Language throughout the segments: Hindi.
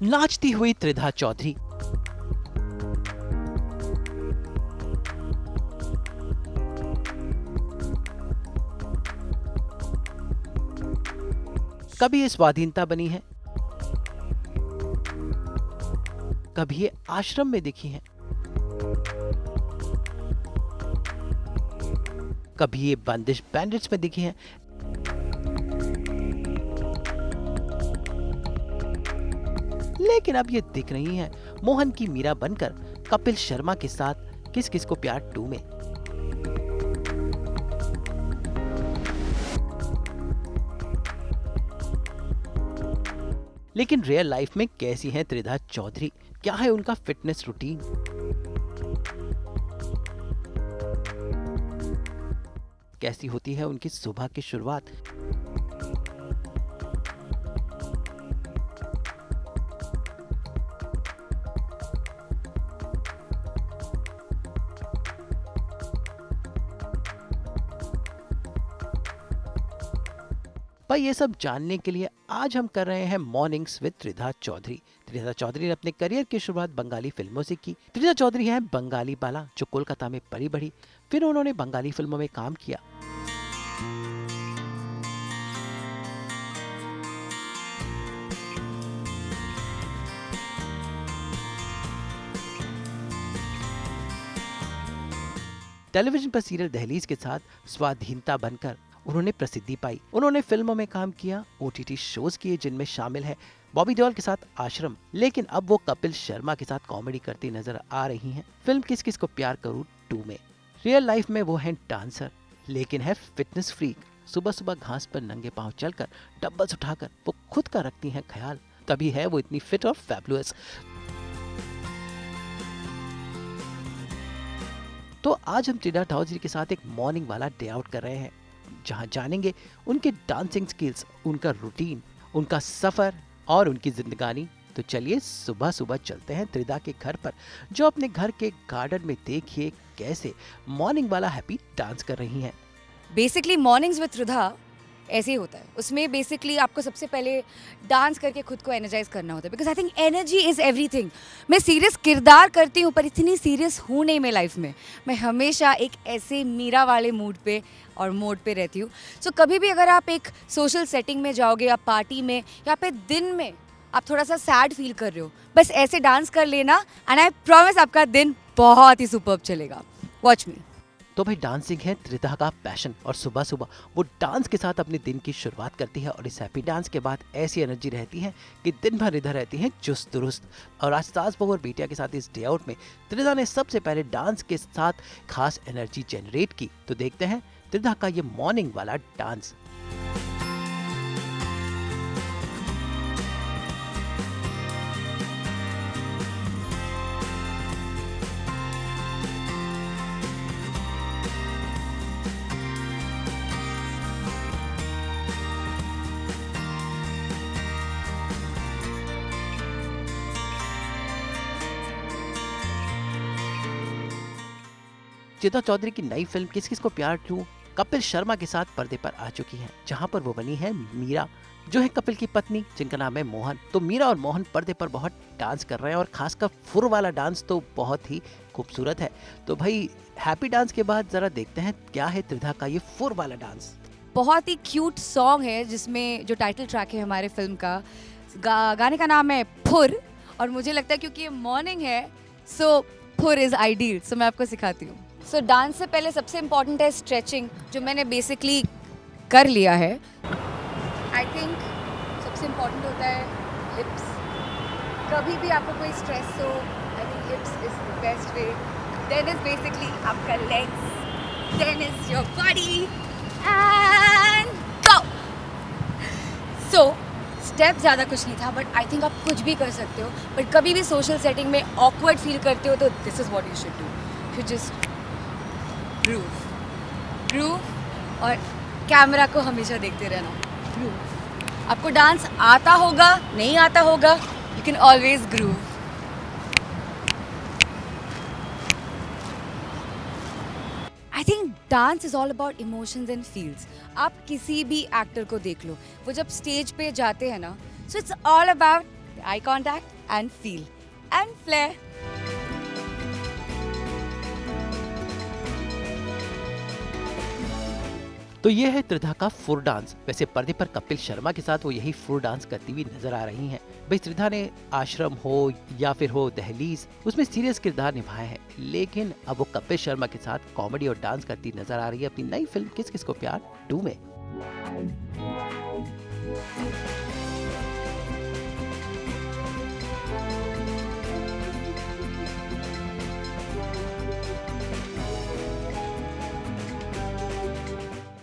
नाचती हुई त्रिधा चौधरी। कभी ये स्वाधीनता बनी है, कभी ये आश्रम में दिखी हैं, कभी ये बंदिश बैंडिट्स में दिखी हैं। लेकिन अब ये दिख रही हैं मोहन की मीरा बनकर कपिल शर्मा के साथ किस किस को प्यार 2 में। लेकिन रियल लाइफ में कैसी हैं त्रिधा चौधरी, क्या है उनका फिटनेस रूटीन, कैसी होती है उनकी सुबह की शुरुआत। भाई ये सब जानने के लिए आज हम कर रहे हैं मॉर्निंग्स विद त्रिधा चौधरी। त्रिधा चौधरी ने अपने करियर की शुरुआत बंगाली फिल्मों से की। त्रिधा चौधरी हैं बंगाली बाला जो कोलकाता में पली बढ़ी, फिर उन्होंने बंगाली फिल्मों में काम किया। टेलीविजन पर सीरियल दहलीज के साथ स्वाधीनता बनकर उन्होंने प्रसिद्धि पाई। उन्होंने फिल्मों में काम किया, ओटीटी शोज किए जिनमें शामिल है बॉबी देओल के साथ आश्रम। लेकिन अब वो कपिल शर्मा के साथ कॉमेडी करती नजर आ रही हैं फिल्म किस किस को प्यार करूं 2 में। रियल लाइफ में वो हैं डांसर, लेकिन है फिटनेस फ्रीक। सुबह सुबह घास पर नंगे पांव चलकर डंबल्स उठाकर वो खुद का रखती हैं ख्याल, तभी है वो इतनी फिट और फैबुलस। तो आज हम त्रिधा चौधरी के साथ एक मॉर्निंग वाला डे आउट कर रहे हैं, जहां जानेंगे उनके डांसिंग स्किल्स, उनका रूटीन, उनका सफर और उनकी जिंदगानी। तो चलिए सुबह सुबह चलते हैं त्रिधा के घर पर, जो अपने घर के गार्डन में देखिए कैसे मॉर्निंग वाला हैप्पी डांस कर रही हैं। बेसिकली मॉर्निंग्स विद त्रिधा ऐसे ही होता है। उसमें बेसिकली आपको सबसे पहले डांस करके खुद को एनर्जाइज करना होता है, because I think energy is everything. मैं सीरियस किरदार करती हूँ पर इतनी सीरियस हूँ नहीं मैं लाइफ में। मैं हमेशा एक ऐसे मीरा वाले मूड पे और मोड पे रहती हूँ। सो कभी भी अगर आप एक सोशल सेटिंग में जाओगे या पार्टी में या फिर दिन में आप थोड़ा सा सैड फील कर रहे हो, बस ऐसे डांस कर लेना एंड आई प्रॉमिस आपका दिन बहुत ही सुपर्ब चलेगा। वॉच मी। तो भाई डांसिंग है त्रिधा का पैशन और सुबह सुबह वो डांस के साथ अपने दिन की शुरुआत करती है और इस हैप्पी डांस के बाद ऐसी एनर्जी रहती है कि दिन भर इधर रहती है चुस्त दुरुस्त। और आज सास बहू और बेटिया के साथ इस डे आउट में त्रिधा ने सबसे पहले डांस के साथ खास एनर्जी जनरेट की। तो देखते हैं त्रिधा का ये मॉर्निंग वाला डांस। त्रिधा चौधरी की नई फिल्म किस किस को प्यार 2 कपिल शर्मा के साथ पर्दे पर आ चुकी है, जहां पर वो बनी है मीरा, जो है कपिल की पत्नी जिनका नाम है मोहन। तो मीरा और मोहन पर्दे पर बहुत डांस कर रहे हैं और खासकर फुर वाला डांस तो बहुत ही खूबसूरत है। तो भाई हैप्पी डांस के बाद जरा देखते हैं क्या है त्रिधा का ये फुर वाला डांस। बहुत ही क्यूट सॉन्ग है जिसमें जो टाइटल ट्रैक है हमारे फिल्म का, गाने का नाम है फुर। और मुझे लगता है क्योंकि ये मॉर्निंग है सो फुर इज़ आइडियल। सो मैं आपको सिखाती हूँ। सो डांस से पहले सबसे इम्पॉर्टेंट है स्ट्रेचिंग, जो मैंने बेसिकली कर लिया है। आई थिंक सबसे इम्पॉर्टेंट होता है हिप्स। कभी भी आपको कोई स्ट्रेस हो, I think hips is the best way. Then is basically आपका legs, then is your body and go. So step ज़्यादा कुछ नहीं था, बट आई थिंक आप कुछ भी कर सकते हो। बट कभी भी सोशल सेटिंग में ऑकवर्ड फील करते हो तो this is what you should do. You just groove और कैमरा को हमेशा देखते रहना। ग्रूव। आपको डांस आता होगा, नहीं आता होगा, you can always groove. I think dance is all about emotions and feels. आप किसी भी एक्टर को देख लो, वो जब स्टेज पे जाते हैं ना, so it's all about eye contact and feel and flair. तो ये है त्रिधा का फुर डांस। वैसे पर्दे पर कपिल शर्मा के साथ वो यही फुर डांस करती हुई नजर आ रही हैं। भाई त्रिधा ने आश्रम हो या फिर हो दहलीज, उसमें सीरियस किरदार निभाए हैं, लेकिन अब वो कपिल शर्मा के साथ कॉमेडी और डांस करती नजर आ रही है अपनी नई फिल्म किस किस को प्यार 2 में।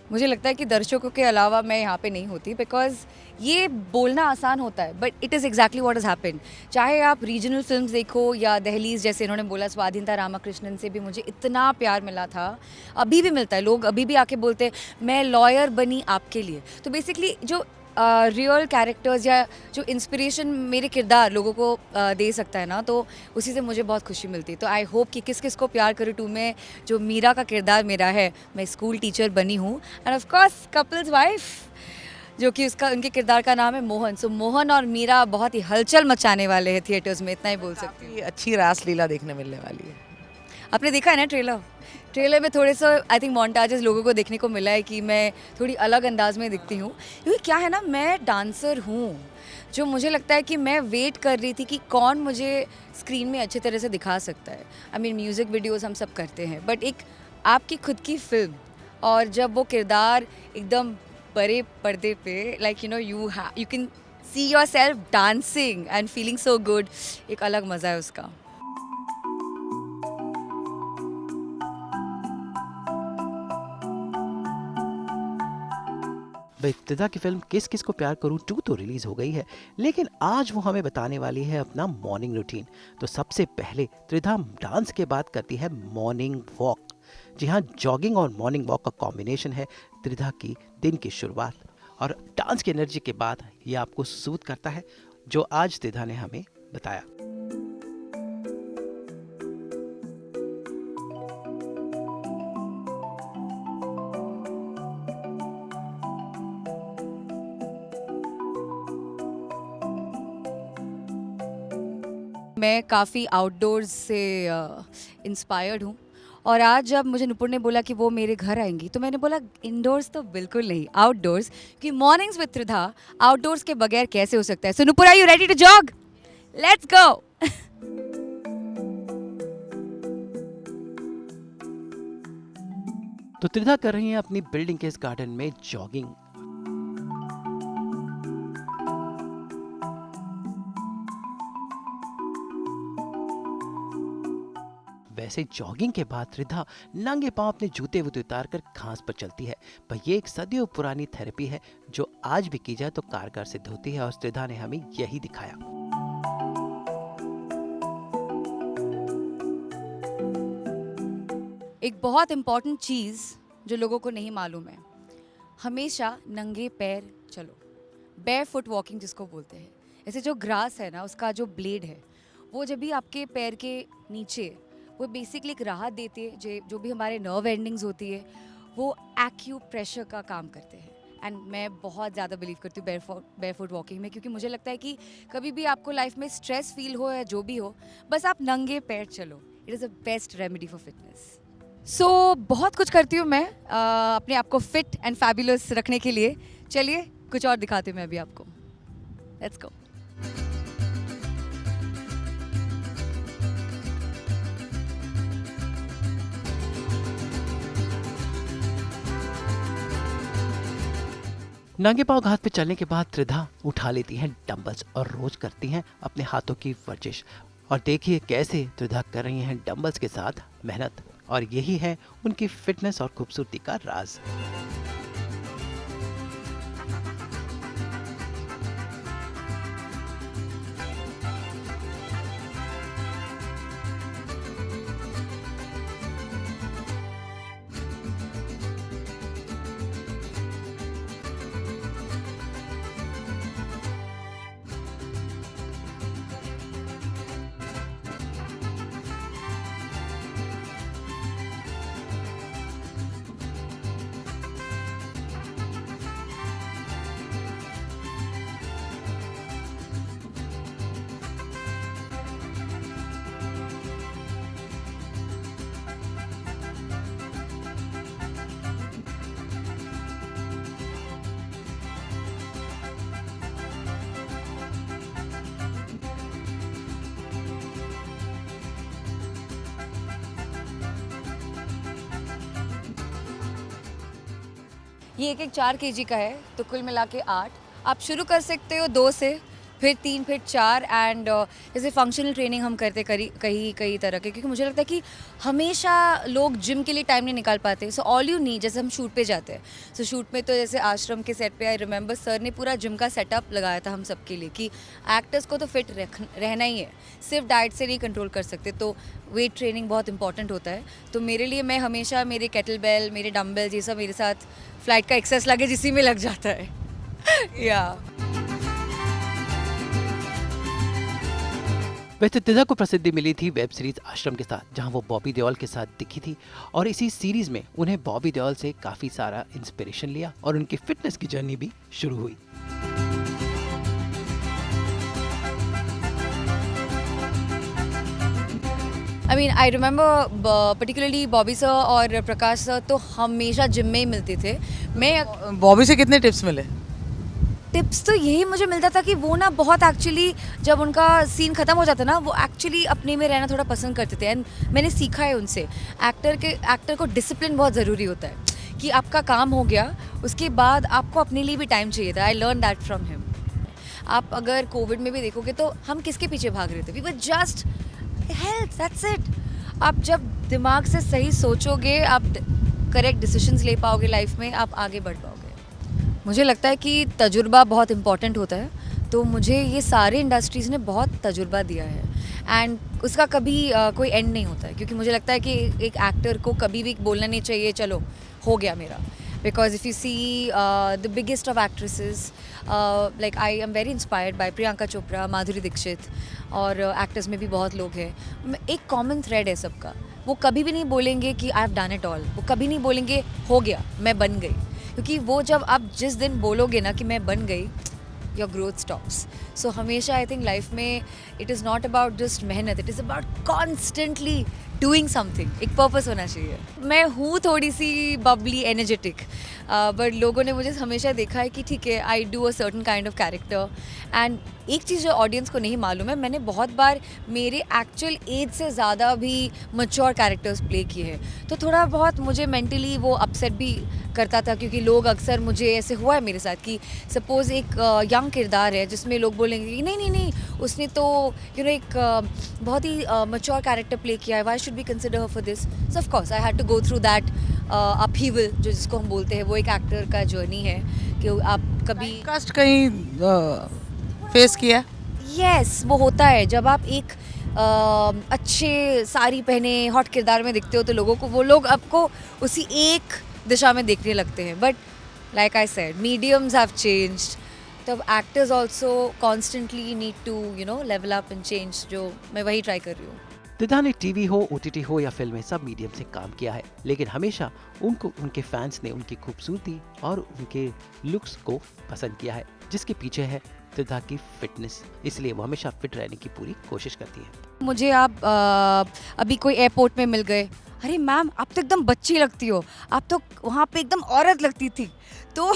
मुझे लगता है कि दर्शकों के अलावा मैं यहाँ पे नहीं होती, बिकॉज ये बोलना आसान होता है but it is exactly what is happened. चाहे आप रीजनल फिल्म्स देखो या दहलीज, जैसे इन्होंने बोला स्वाधीनता रामाकृष्णन से भी मुझे इतना प्यार मिला था, अभी भी मिलता है। लोग अभी भी आके बोलते हैं मैं लॉयर बनी आपके लिए। तो बेसिकली जो रियल कैरेक्टर्स या जो इंस्पिरेशन मेरे किरदार लोगों को दे सकता है ना, तो उसी से मुझे बहुत खुशी मिलती है। तो आई होप कि किस किस को प्यार करूँ 2 में जो मीरा का किरदार मेरा है, मैं स्कूल टीचर बनी हूँ end of course couples wife, जो कि उसका उनके किरदार का नाम है मोहन। सो मोहन और मीरा बहुत ही हलचल मचाने वाले हैं थिएटर्स में, इतना ही बोल सकती हूँ। अच्छी रासलीला देखने मिलने वाली है। आपने देखा है ना ट्रेलर में थोड़े से आई थिंक मोन्टाजेस लोगों को देखने को मिला है कि मैं थोड़ी अलग अंदाज में दिखती हूँ, क्योंकि क्या है ना, मैं डांसर हूँ, जो मुझे लगता है कि मैं वेट कर रही थी कि कौन मुझे स्क्रीन में अच्छे तरह से दिखा सकता है। आई मीन म्यूज़िक वीडियोस हम सब करते हैं, बट एक आपकी खुद की फिल्म और जब वो किरदार एकदम बड़े पर्दे पे, like you know you can see your self dancing and feeling so good, एक अलग मज़ा है उसका। त्रिधा की फिल्म किस किस को प्यार करूं 2 तो रिलीज हो गई है, लेकिन आज वो हमें बताने वाली है अपना मॉर्निंग रूटीन। तो सबसे पहले त्रिधा डांस के बाद करती है मॉर्निंग वॉक। जी हाँ, जॉगिंग और मॉर्निंग वॉक का कॉम्बिनेशन है त्रिधा की दिन की शुरुआत, और डांस की एनर्जी के बाद ये आपको सूद करता है, जो आज त्रिधा ने हमें बताया। मैं काफ़ी आउटडोर्स से इंस्पायर्ड हूँ, और आज जब मुझे नुपुर ने बोला कि वो मेरे घर आएंगी, तो मैंने बोला इंडोर्स तो बिल्कुल नहीं, आउटडोर्स, क्योंकि मॉर्निंग्स विद त्रिधा आउटडोर्स के बगैर कैसे हो सकता है। So Nupur, are you ready to jog? Let's go. तो त्रिधा कर रही हैं अपनी बिल्डिंग के इस गार्डन में जॉगिंग। वैसे जॉगिंग के बाद त्रिधा नंगे पांव अपने जूते वूते उतार कर घास पर चलती है। पर ये एक सदियों पुरानी थेरेपी है जो आज भी की जाए तो कारगर सिद्ध होती है, और त्रिधा ने हमें यही दिखाया। एक बहुत इम्पॉर्टेंट चीज़ जो लोगों को नहीं मालूम है, हमेशा नंगे पैर चलो, बेयर फुट वॉकिंग जिसको बोलते हैं। ऐसे जो ग्रास है ना, उसका जो ब्लेड है, वो जब भी आपके पैर के नीचे, वो बेसिकली एक राहत देती है। जो भी हमारे नर्व एंडिंग्स होती है, वो एक्यू प्रेशर का काम करते हैं। एंड मैं बहुत ज़्यादा बिलीव करती हूँ बेयर फुट वॉकिंग में, क्योंकि मुझे लगता है कि कभी भी आपको लाइफ में स्ट्रेस फील हो या जो भी हो, बस आप नंगे पैर चलो, it is a best remedy for fitness. So बहुत कुछ करती हूँ मैं अपने आप को फिट एंड फैबुलस रखने के लिए। चलिए कुछ और दिखाती हूँ मैं अभी आपको, लेट्स गो। नंगे पांव घास पे चलने के बाद त्रिधा उठा लेती हैं डंबल्स और रोज करती हैं अपने हाथों की वर्जिश। और देखिए कैसे त्रिधा कर रही हैं डंबल्स के साथ मेहनत, और यही है उनकी फिटनेस और खूबसूरती का राज। ये एक 4 केजी का है, तो कुल मिला के 8। आप शुरू कर सकते हो 2 से, फिर 3, फिर 4 एंड जैसे फंक्शनल ट्रेनिंग हम करते कई तरह के, क्योंकि मुझे लगता है कि हमेशा लोग जिम के लिए टाइम नहीं निकाल पाते। सो ऑल यू नीड, जैसे हम शूट पे जाते हैं, सो शूट में तो जैसे आश्रम के सेट पे आई रिमेंबर सर ने पूरा जिम का सेटअप लगाया था हम सबके लिए कि एक्टर्स को तो फिट रहना ही है, सिर्फ डाइट से नहीं कंट्रोल कर सकते, तो वेट ट्रेनिंग बहुत इंपॉर्टेंट होता है। तो मेरे लिए मैं हमेशा मेरे केटल बेल, मेरे डम्बल्स, ये सब मेरे साथ फ्लाइट का एक्सेस लगे इसी में लग जाता है। या वैसे त्रिधा को प्रसिद्धि मिली थी वेब सीरीज आश्रम के साथ, जहां वो बॉबी देओल के साथ दिखी थी, और इसी सीरीज में उन्हें बॉबी देओल से काफी सारा इंस्पिरेशन लिया और उनकी फिटनेस की जर्नी भी शुरू हुई। I mean I remember particularly Bobby sir और प्रकाश सर तो हमेशा जिम में ही मिलते थे। मैं बॉबी से कितने टिप्स मिले? टिप्स तो यही मुझे मिलता था कि वो ना बहुत एक्चुअली जब उनका सीन ख़त्म हो जाता ना, वो एक्चुअली अपने में रहना थोड़ा पसंद करते थे। एंड मैंने सीखा है उनसे, एक्टर को डिसिप्लिन बहुत ज़रूरी होता है कि आपका काम हो गया, उसके बाद आपको अपने लिए भी टाइम चाहिए था। I learn that from him. आप अगर कोविड में भी देखोगे तो हम किसके पीछे भाग रहे थे? We were just health, that's it. आप जब दिमाग से सही सोचोगे, आप करेक्ट डिसीजंस ले पाओगे लाइफ में, आप आगे बढ़ पाओगे। मुझे लगता है कि तजुर्बा बहुत इम्पॉर्टेंट होता है, तो मुझे ये सारे इंडस्ट्रीज़ ने बहुत तजुर्बा दिया है एंड उसका कभी कोई एंड नहीं होता है, क्योंकि मुझे लगता है कि एक एक्टर को कभी भी बोलना नहीं चाहिए चलो हो गया मेरा। Because if you see the biggest of actresses, like I am very inspired by Priyanka Chopra, Madhuri Dixit, और एक्टर्स में भी बहुत लोग हैं। एक कॉमन थ्रेड है सबका, वो कभी भी नहीं बोलेंगे कि I have done it all, वो कभी नहीं बोलेंगे हो गया मैं बन गई, क्योंकि वो जब आप जिस दिन बोलोगे ना कि मैं बन गई, योर ग्रोथ स्टॉप्स। सो हमेशा आई थिंक लाइफ में it is not about just मेहनत, it is about constantly doing something. एक पर्पस होना चाहिए। मैं हूँ थोड़ी सी बबली, एनर्जेटिक, बट लोगों ने मुझे हमेशा देखा है कि ठीक है, I do a certain kind of character. And एक चीज़ जो ऑडियंस को नहीं मालूम है, मैंने बहुत बार मेरे एक्चुअल एज से ज़्यादा भी मैच्योर कैरेक्टर्स प्ले किए हैं, तो थोड़ा बहुत मुझे मेंटली वो अपसेट भी करता था, क्योंकि लोग अक्सर, मुझे ऐसे हुआ है मेरे साथ कि सपोज़ एक यंग किरदार है जिसमें लोग बोलेंगे कि नहीं नहीं नहीं, उसने तो एक बहुत ही मैच्योर कैरेक्टर प्ले किया है, why should be consider her for this. So of course I had to go through that upheaval, जो जिसको हम बोलते हैं, वो एक एक्टर का जर्नी है कि आप कभी कास्ट कहीं फेस किया? यस, वो होता है जब आप एक अच्छे साड़ी पहने हॉट किरदार में दिखते हो, तो वो लोग आपको उसी एक दिशा में देखने लगते हैं। But like I said, mediums have changed, तब actors also constantly need to level up and change, जो मैं वही ट्राई कर रही हूँ। त्रिधा ने टीवी हो, ओटीटी हो या फिल्में, सब मीडियम से काम किया है, लेकिन हमेशा उनको उनके फैंस ने उनकी खूबसूरती और उनके लुक्स को पसंद किया है, जिसके पीछे है त्रिधा की फिटनेस। इसलिए वो हमेशा फिट रहने की पूरी कोशिश करती है। मुझे आप अभी कोई एयरपोर्ट में मिल गए, अरे मैम आप तो एकदम बच्ची लगती हो, आप तो वहाँ पे एकदम औरत लगती थी, तो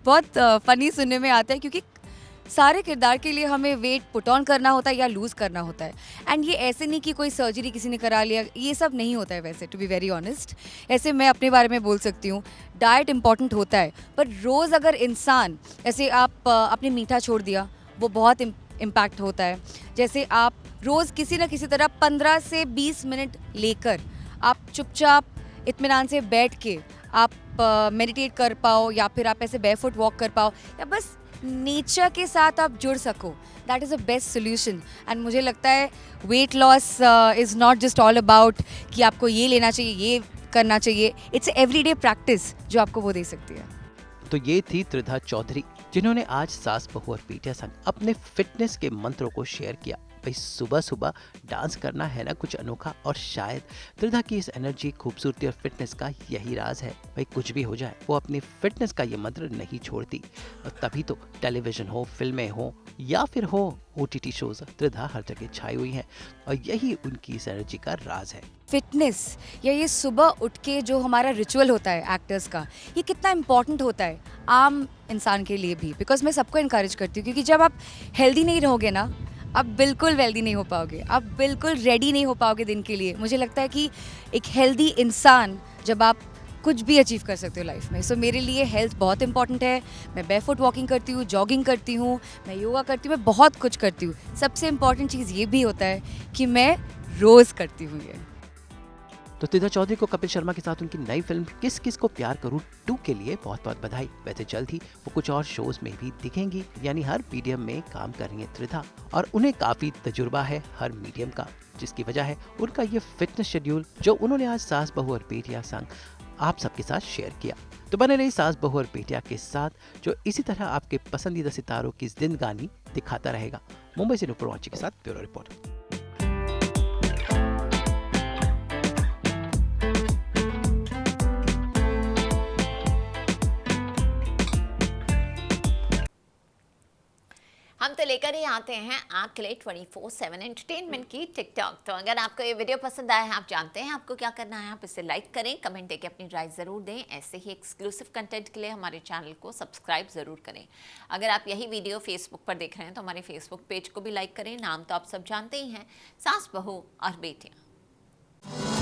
बहुत फनी सुनने में आता है, क्योंकि सारे किरदार के लिए हमें वेट पुट ऑन करना होता है या लूज़ करना होता है। एंड ये ऐसे नहीं कि कोई सर्जरी किसी ने करा लिया, ये सब नहीं होता है वैसे, टू बी वेरी ऑनेस्ट। ऐसे मैं अपने बारे में बोल सकती हूँ, डाइट इंपॉर्टेंट होता है, पर रोज़ अगर इंसान, ऐसे आप अपने मीठा छोड़ दिया, वो बहुत इम्पैक्ट होता है। जैसे आप रोज़ किसी न किसी तरह 15 से 20 मिनट लेकर आप चुपचाप इत्मीनान से बैठ के आप मेडिटेट कर पाओ, या फिर आप ऐसे बेयरफुट वॉक कर पाओ, या बस नेचर के साथ आप जुड़ सको, that is a best solution. And मुझे लगता है weight loss is not just all about कि आपको ये लेना चाहिए, ये करना चाहिए, इट्स एवरीडे प्रैक्टिस जो आपको वो दे सकती है। तो ये थी त्रिधा चौधरी, जिन्होंने आज सास बहू और बेटियां संग अपने फिटनेस के मंत्रों को शेयर किया। भाई सुबह सुबह डांस करना है ना कुछ अनोखा, और शायद त्रिधा की इस एनर्जी, खूबसूरती और फिटनेस का यही राज है। भाई कुछ भी हो जाए, वो अपनी फिटनेस का ये मंत्र नहीं छोड़ती, और तभी तो टेलीविजन हो, फिल्में हो या फिर हो ओटीटी शोज, त्रिधा हर जगह छाई हुई है, और यही उनकी इस एनर्जी का राज है। फिटनेस या ये सुबह उठ के जो हमारा रिचुअल होता है एक्टर्स का, ये कितना इम्पॉर्टेंट होता है आम इंसान के लिए भी, बिकॉज मैं सबको इनकरेज करती हूँ, क्योंकि जब आप हेल्दी नहीं रहोगे ना, आप बिल्कुल वेल्दी नहीं हो पाओगे, आप बिल्कुल रेडी नहीं हो पाओगे दिन के लिए। मुझे लगता है कि एक हेल्दी इंसान, जब आप कुछ भी अचीव कर सकते हो लाइफ में। सो मेरे लिए हेल्थ बहुत इंपॉर्टेंट है। मैं बेयरफुट वॉकिंग करती हूँ, जॉगिंग करती हूँ, मैं योगा करती हूँ, मैं बहुत कुछ करती हूँ। सबसे इम्पॉर्टेंट चीज़ ये भी होता है कि मैं रोज़ करती हूँ ये। तो तिधा चौधरी को कपिल शर्मा के साथ उनकी नई फिल्म किस किस को प्यार करूं 2 के लिए बहुत बहुत बधाई। वैसे जल्द ही वो कुछ और शोज में भी दिखेंगी, यानी हर मीडियम में काम कर रही हैं त्रिधा, और उन्हें काफी तजुर्बा है हर मीडियम का, जिसकी वजह है उनका ये फिटनेस शेड्यूल जो उन्होंने आज सास बहू और बेटियां संग आप सबके साथ शेयर किया। तो बने रही सास बहू और बेटियां के साथ, जो इसी तरह आपके पसंदीदा सितारों की जिंदगानी दिखाता रहेगा। मुंबई से नुपुर वांची के साथ ब्यूरो रिपोर्ट। हम तो लेकर ही आते हैं आपके लिए 24/7 एंटरटेनमेंट की टिकटॉक। तो अगर आपको ये वीडियो पसंद आया है, आप जानते हैं आपको क्या करना है, आप इसे लाइक करें, कमेंट देके अपनी राय ज़रूर दें। ऐसे ही एक्सक्लूसिव कंटेंट के लिए हमारे चैनल को सब्सक्राइब ज़रूर करें। अगर आप यही वीडियो फेसबुक पर देख रहे हैं तो हमारे फेसबुक पेज को भी लाइक करें। नाम तो आप सब जानते ही हैं, सास बहू और बेटियाँ।